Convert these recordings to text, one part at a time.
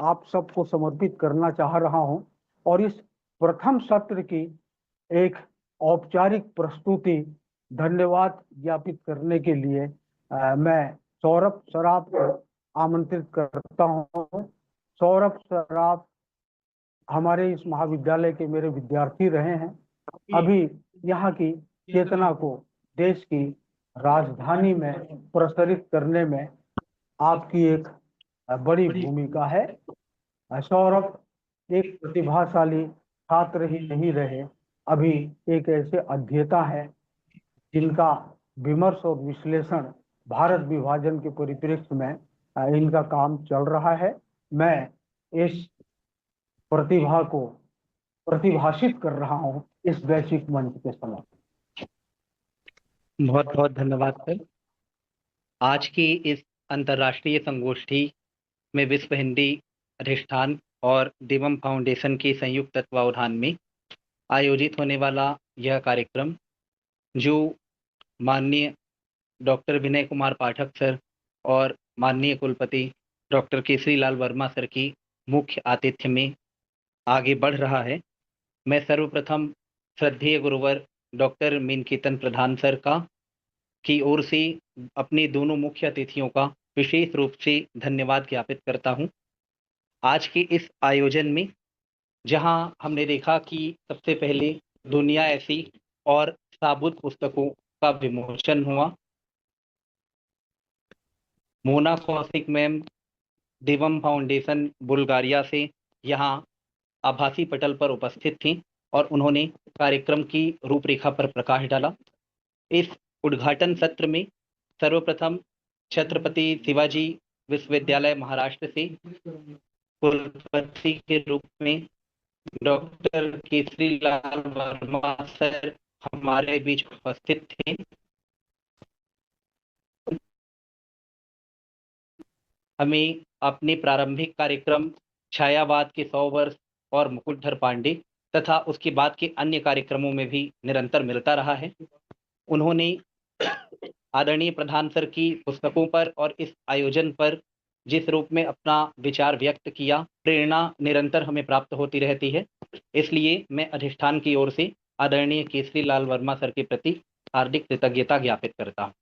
आप सबको समर्पित करना चाह रहा हूं और इस प्रथम सत्र की एक औपचारिक प्रस्तुति धन्यवाद ज्ञापित करने के लिए मैं सौरभ सराफ को आमंत्रित करता हूं। सौरभ सराफ हमारे इस महाविद्यालय के मेरे विद्यार्थी रहे हैं। अभी यहाँ की चेतना को देश की राजधानी में प्रसारित करने में आपकी एक बड़ी भूमिका है। सौरभ एक प्रतिभाशाली छात्र ही नहीं रहे, अभी एक ऐसे अध्येता है जिनका विमर्श और विश्लेषण भारत विभाजन के परिप्रेक्ष्य में इनका काम चल रहा है। मैं इस प्रतिभा को प्रतिभाषित कर रहा हूं इस वैश्विक मंच के समय। बहुत बहुत धन्यवाद सर। आज की इस अंतर्राष्ट्रीय संगोष्ठी में विश्व हिंदी अधिष्ठान और दिवम फाउंडेशन के संयुक्त तत्वावधान में आयोजित होने वाला यह कार्यक्रम, जो माननीय डॉक्टर विनय कुमार पाठक सर और माननीय कुलपति डॉक्टर केसरी लाल वर्मा सर की मुख्य आतिथ्य में आगे बढ़ रहा है, मैं सर्वप्रथम श्रद्धेय गुरुवर डॉक्टर मीनकेतन प्रधान सर की ओर से अपने दोनों मुख्य अतिथियों का विशेष रूप से धन्यवाद ज्ञापित करता हूं। आज के इस आयोजन में जहां हमने देखा कि सबसे पहले दुनिया ऐसी और साबुत पुस्तकों का विमोचन हुआ। Mona Kaushik ma'am Divam foundation Bulgaria से यहाँ आभासी पटल पर उपस्थित थी और उन्होंने कार्यक्रम की रूपरेखा पर प्रकाश डाला। इस उद्घाटन सत्र में सर्वप्रथम छत्रपति शिवाजी विश्वविद्यालय महाराष्ट्र से कुलपति के रूप में डॉक्टर केसरी लाल वर्मा सर हमारे बीच उपस्थित थे। हमें अपने प्रारंभिक कार्यक्रम छायावाद के 100 वर्ष और मुकुटधर पांडे तथा उसके बाद के अन्य कार्यक्रमों में भी निरंतर मिलता रहा है। उन्होंने आदरणीय प्रधान सर की पुस्तकों पर और इस आयोजन पर जिस रूप में अपना विचार व्यक्त किया, प्रेरणा निरंतर हमें प्राप्त होती रहती है। इसलिए मैं अधिष्ठान की ओर से आदरणीय केसरी लाल वर्मा सर के प्रति हार्दिक कृतज्ञता ज्ञापित करता हूँ।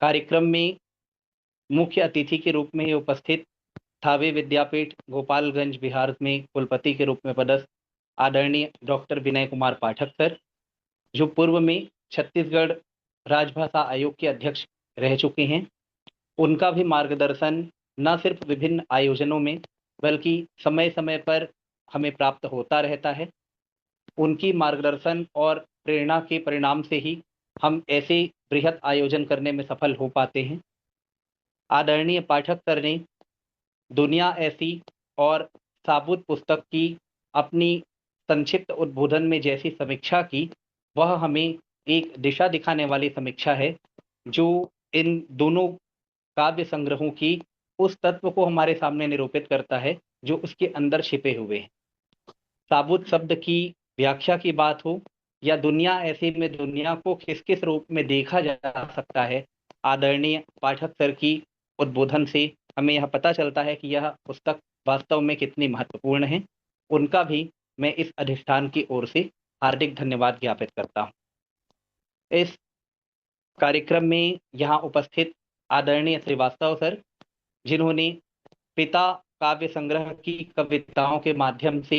कार्यक्रम में मुख्य अतिथि के रूप में उपस्थित थावे विद्यापीठ गोपालगंज बिहार में कुलपति के रूप में पदस्थ आदरणीय डॉक्टर विनय कुमार पाठक सर, जो पूर्व में छत्तीसगढ़ राजभाषा आयोग के अध्यक्ष रह चुके हैं। उनका भी मार्गदर्शन न सिर्फ विभिन्न आयोजनों में बल्कि समय समय पर हमें प्राप्त होता रहता है। उनकी मार्गदर्शन और प्रेरणा के परिणाम से ही हम ऐसे बृहद आयोजन करने में सफल हो पाते हैं। आदरणीय पाठक सर ने दुनिया ऐसी और साबुत पुस्तक की अपनी संक्षिप्त उद्बोधन में जैसी समीक्षा की, वह हमें एक दिशा दिखाने वाली समीक्षा है, जो इन दोनों काव्य संग्रहों की उस तत्व को हमारे सामने निरूपित करता है जो उसके अंदर छिपे हुए हैं। साबुत शब्द की व्याख्या की बात हो या दुनिया ऐसी में दुनिया को किस किस रूप में देखा जा सकता है, आदरणीय पाठक सर की उद्बोधन से हमें यह पता चलता है कि यह पुस्तक वास्तव में कितनी महत्वपूर्ण है। उनका भी मैं इस अधिष्ठान की ओर से हार्दिक धन्यवाद ज्ञापित करता हूँ। इस कार्यक्रम में यहाँ उपस्थित आदरणीय श्रीवास्तव सर, जिन्होंने पिता काव्य संग्रह की कविताओं के माध्यम से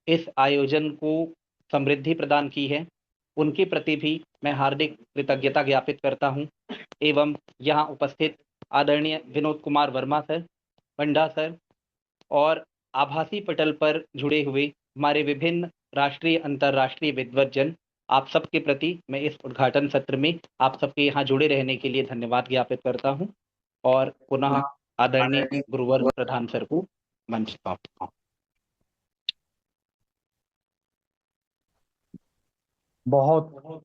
इस आयोजन को समृद्धि प्रदान की है, उनके प्रति भी मैं हार्दिक कृतज्ञता ज्ञापित करता हूं। एवं यहाँ उपस्थित आदरणीय विनोद कुमार वर्मा सर, पंडा सर और आभासी पटल पर जुड़े हुए हमारे विभिन्न राष्ट्रीय अंतर्राष्ट्रीय विद्वज्जन, आप सबके प्रति मैं इस उद्घाटन सत्र में आप सबके यहाँ जुड़े रहने के लिए धन्यवाद ज्ञापित करता हूँ और पुनः आदरणीय गुरुवर प्रधान सर को मंच पाता हूँ। बहुत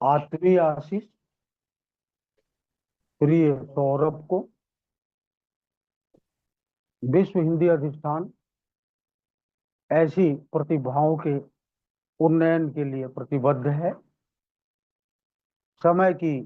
आत्मीय आशीष प्रिय सौरभ को। विश्व हिंदी अधिष्ठान ऐसी प्रतिभाओं के उन्नयन के लिए प्रतिबद्ध है। समय की